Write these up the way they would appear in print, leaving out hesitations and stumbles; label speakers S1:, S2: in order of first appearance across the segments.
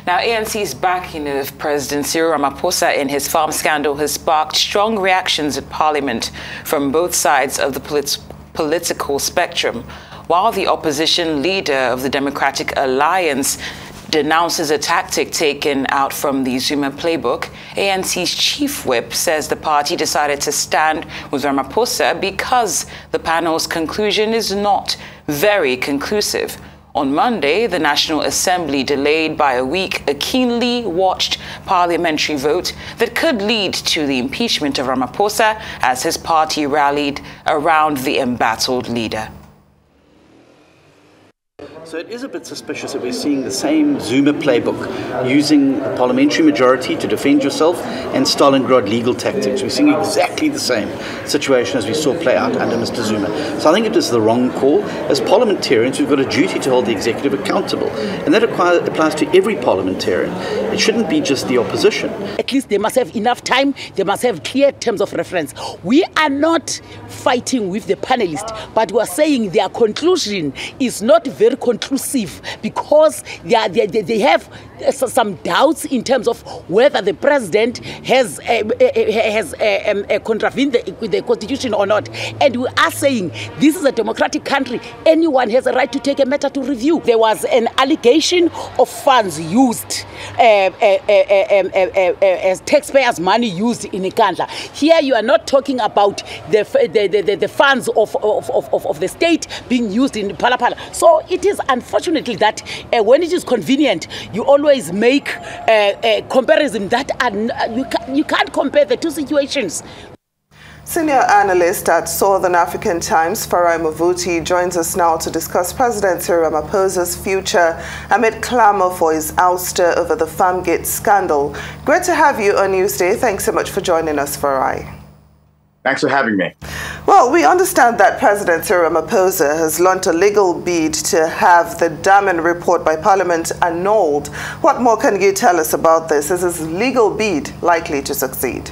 S1: Now, ANC's backing of President Cyril Ramaphosa in his farm scandal has sparked strong reactions at Parliament from both sides of the political spectrum. While the opposition leader of the Democratic Alliance denounces a tactic taken out from the Zuma playbook, ANC's chief whip says the party decided to stand with Ramaphosa because the panel's conclusion is not very conclusive. On Monday, the National Assembly delayed by a week a keenly watched parliamentary vote that could lead to the impeachment of Ramaphosa as his party rallied around the embattled leader.
S2: So it is a bit suspicious that we're seeing the same Zuma playbook, using the parliamentary majority to defend yourself and Stalingrad legal tactics. We're seeing exactly the same situation as we saw play out under Mr. Zuma. So I think it is the wrong call. As parliamentarians, we've got a duty to hold the executive accountable. And that applies to every parliamentarian. It shouldn't be just the opposition.
S3: At least they must have enough time. They must have clear terms of reference. We are not fighting with the panelists, but we are saying their conclusion is not very conclusive because they have some doubts in terms of whether the president has contravened the constitution or not. And we are saying this is a democratic country. Anyone has a right to take a matter to review. There was an allegation of funds used as taxpayers' money used in Nkandla. Here you are not talking about the funds of the state being used in Palapala. So it is unfortunately that when it is convenient, you always make a comparison that you can't compare the two situations.
S4: Senior analyst at Southern African Times, Farai Muvuti, joins us now to discuss President Cyril Ramaphosa's future amid clamour for his ouster over the Farmgate scandal. Great to have you on Newsday. Thanks so much for joining us, Farai.
S5: Thanks for having me.
S4: Well, we understand that President Cyril Ramaphosa has launched a legal bid to have the Diamond report by Parliament annulled. What more can you tell us about this? Is his legal bid likely to succeed?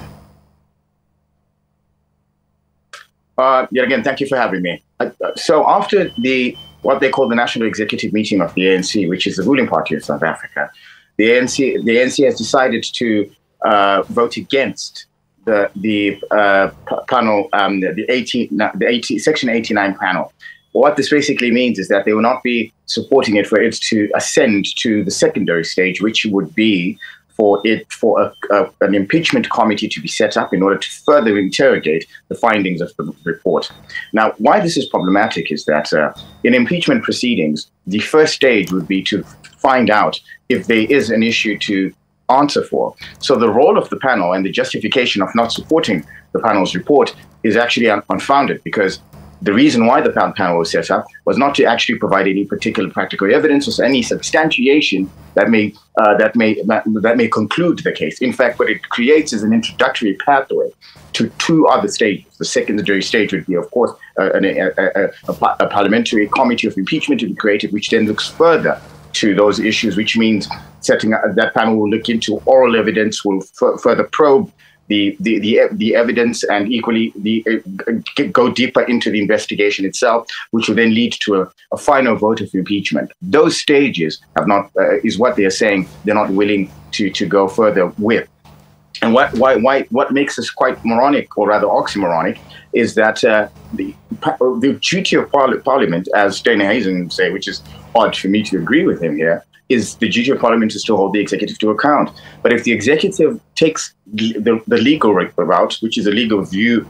S5: Yet again, thank you for having me. So after what they call the National Executive Meeting of the ANC, which is the ruling party of South Africa, the ANC has decided to vote against the panel, Section 89 panel. What this basically means is that they will not be supporting it for it to ascend to the secondary stage, which would be for an impeachment committee to be set up in order to further interrogate the findings of the report. Now, why this is problematic is that in impeachment proceedings, the first stage would be to find out if there is an issue to answer for. So the role of the panel and the justification of not supporting the panel's report is actually unfounded, because the reason why the panel was set up was not to actually provide any particular practical evidence or any substantiation that may conclude the case. In fact, what it creates is an introductory pathway to two other stages. The secondary stage would be, of course, a parliamentary committee of impeachment to be created, which then looks further to those issues, which means setting up that panel will look into oral evidence, will further probe the evidence, and equally go deeper into the investigation itself, which will then lead to a final vote of impeachment. Those stages have not is what they are saying they're not willing to go further with. And what makes this quite moronic, or rather oxymoronic, is that the duty of Parliament, as Dana Hazen would say, which is odd for me to agree with him here, is the duty of Parliament is to hold the executive to account. But if the executive takes the legal route, which is a legal review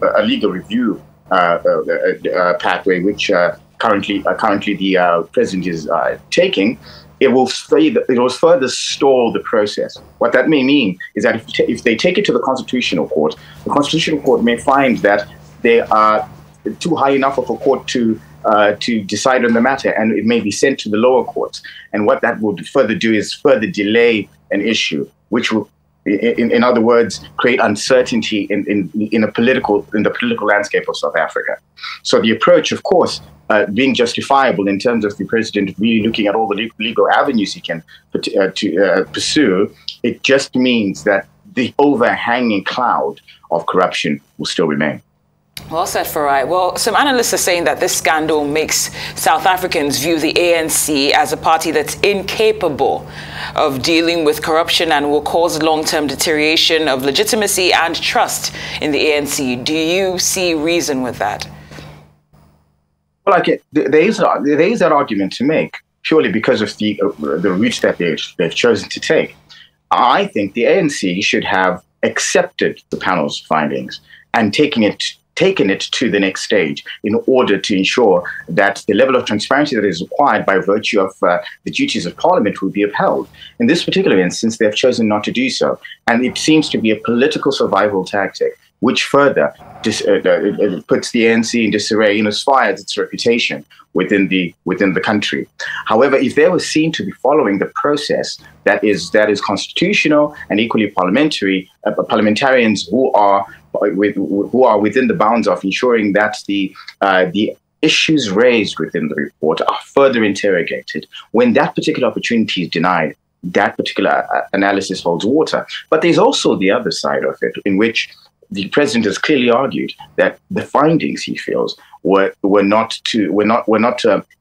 S5: pathway, which currently the president is taking, it will further stall the process. What that may mean is that if they take it to the Constitutional Court, the Constitutional Court may find that they are too high enough of a court to decide on the matter, and it may be sent to the lower courts. And what that would further do is further delay an issue, which will, in other words, create uncertainty in the political landscape of South Africa. So the approach, of course, being justifiable in terms of the president really looking at all the legal avenues he can pursue, it just means that the overhanging cloud of corruption will still remain.
S1: Well said, Farai. Well, some analysts are saying that this scandal makes South Africans view the ANC as a party that's incapable of dealing with corruption and will cause long-term deterioration of legitimacy and trust in the ANC. Do you see reason with that?
S5: Well, there is that argument to make, purely because of the route that they've chosen to take. I think the ANC should have accepted the panel's findings and taken it to the next stage in order to ensure that the level of transparency that is required by virtue of the duties of Parliament will be upheld. In this particular instance, they have chosen not to do so. And it seems to be a political survival tactic, which further puts the ANC in disarray and as far as its reputation within the country. However, if they were seen to be following the process that is constitutional and equally parliamentary, parliamentarians who are within the bounds of ensuring that the issues raised within the report are further interrogated, when that particular opportunity is denied, that particular analysis holds water. But there's also the other side of it, in which the president has clearly argued that the findings, he feels, were not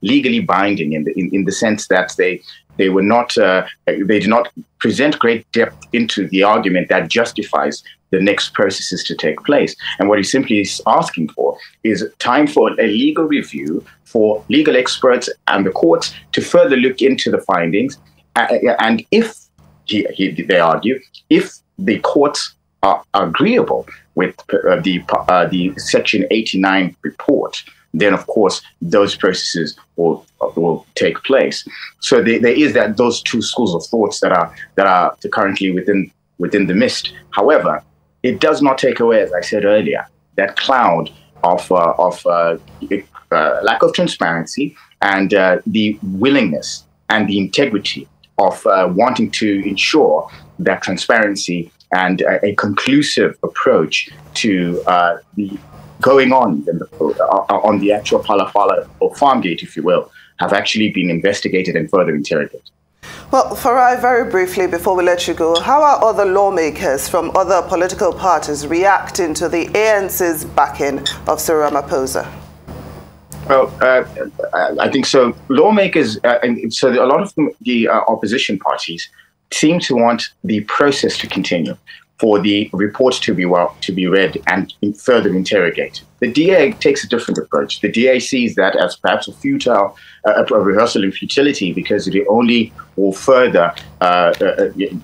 S5: legally binding in the sense that they did not present great depth into the argument that justifies the next processes to take place. And what he simply is asking for is time for a legal review, for legal experts and the courts to further look into the findings. And if they argue, if the courts are agreeable with the Section 89 report, then of course those processes will take place. So there is those two schools of thoughts that are currently within the midst. However, it does not take away, as I said earlier, that cloud of lack of transparency and the willingness and the integrity of wanting to ensure that transparency and a conclusive approach to the going on the actual Phalaphala or Farmgate, if you will, have actually been investigated and further interrogated.
S4: Well, Farai, very briefly before we let you go, how are other lawmakers from other political parties reacting to the ANC's backing of Cyril Ramaphosa?
S5: Well, I think so. Lawmakers, and so a lot of the opposition parties seem to want the process to continue, for the report to be read and further interrogated. The DA takes a different approach. The DA sees that as perhaps a futile, a rehearsal in futility, because it only will further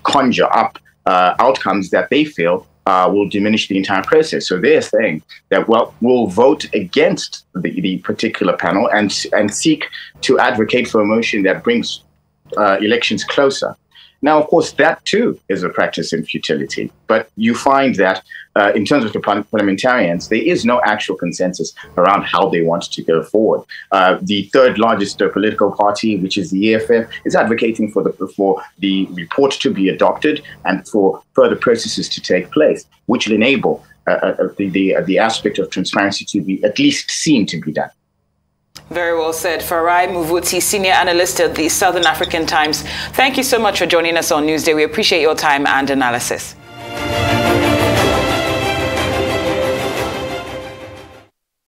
S5: conjure up outcomes that they feel will diminish the entire process. So they're saying that, well, we'll vote against the particular panel and seek to advocate for a motion that brings elections closer. Now, of course, that too is a practice in futility. But you find that in terms of the parliamentarians, there is no actual consensus around how they want to go forward. The third largest political party, which is the EFF, is advocating for the report to be adopted and for further processes to take place, which will enable the aspect of transparency to be at least seen to be done.
S1: Very well said. Farai Muvuti, senior analyst at the Southern African Times. Thank you so much for joining us on Newsday. We appreciate your time and analysis.